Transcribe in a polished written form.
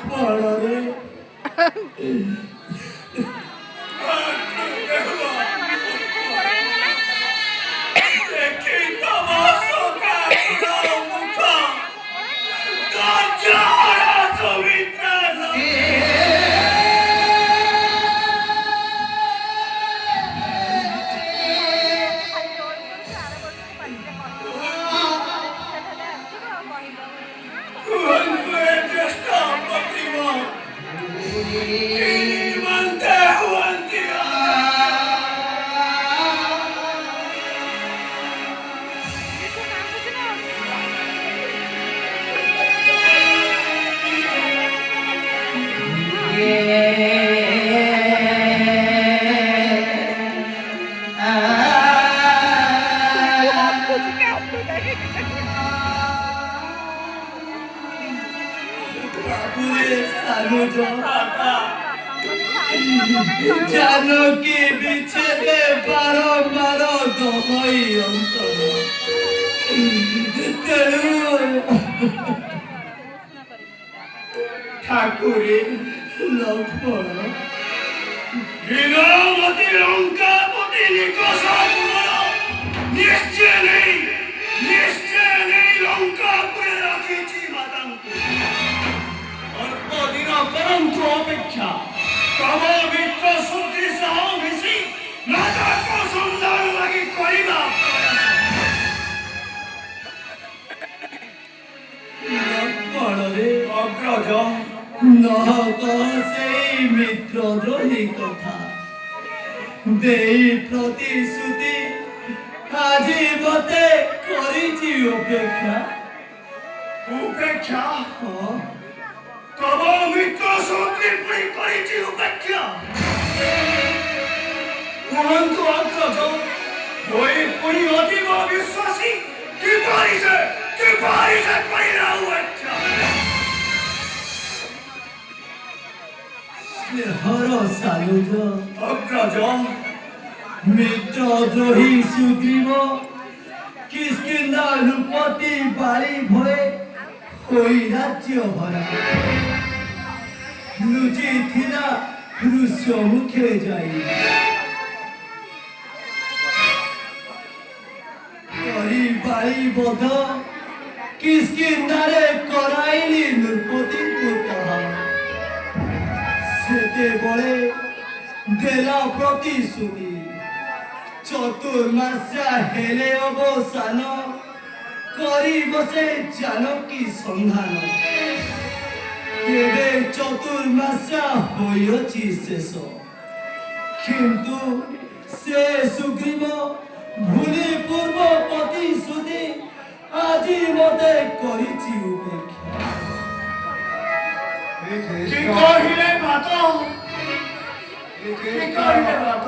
ଫଳରେ জানকী বিচ্ছেদে বারম্বার দহই অন্তর তেণু ঠাকুরে লক্ষ্মণ হীনমতি লঙ্কাপতি নিকষ নিশ্চয় নেই লঙ্কাপুরে রাখিছি মাতাঙ্কু অল্প দিন করন্তু অপেক্ষা তব মিত্র শুদ্ধি সহ মিশি নাটক সুন্দর লাগি করিবা লক্ষ্মণরে অগ্রজ নহক সেই মিত্রদ্রোহী কথা দেই প্রতিশ্রুতি আজি মতে করিছি অপেক্ষা তব মিত্র শুদ্ধি করিছি উপেক্ষা কুহন্তু অগ্রজ ওই পুনি অতীব বিশ্বাসী কি পারিছে করিলা উপেক্ষা স্নেহর সানুজ অগ্রজ মিত্রদ্রোহী সুগ্রীব কিষ্কিন্ধা নৃপতি বাড়ি ভয়ে ওই রাজ্য ভরা লুচি থিলা রুষ্য মুখে যাই করি বাড়ি বধ কিষ্কিন্ধারে করাইলি নৃপতিଙ୍କୁ তাহা সেতেବେଳେ দেলা প্রতিশ্রুতি চতুর্মাস্যা হেলে অবসান করি বসে জানকী সন্ধান তেবে চতুর্মাস্যা হইଅଛି ଶେଷ কিন্তু সে সুগ্রীব ভুলি পূর্ব প্রতিশ্রুতি আজি মতে করিছি উপেক্ষা কি কহিলে ভাত কি কহিলে ভাত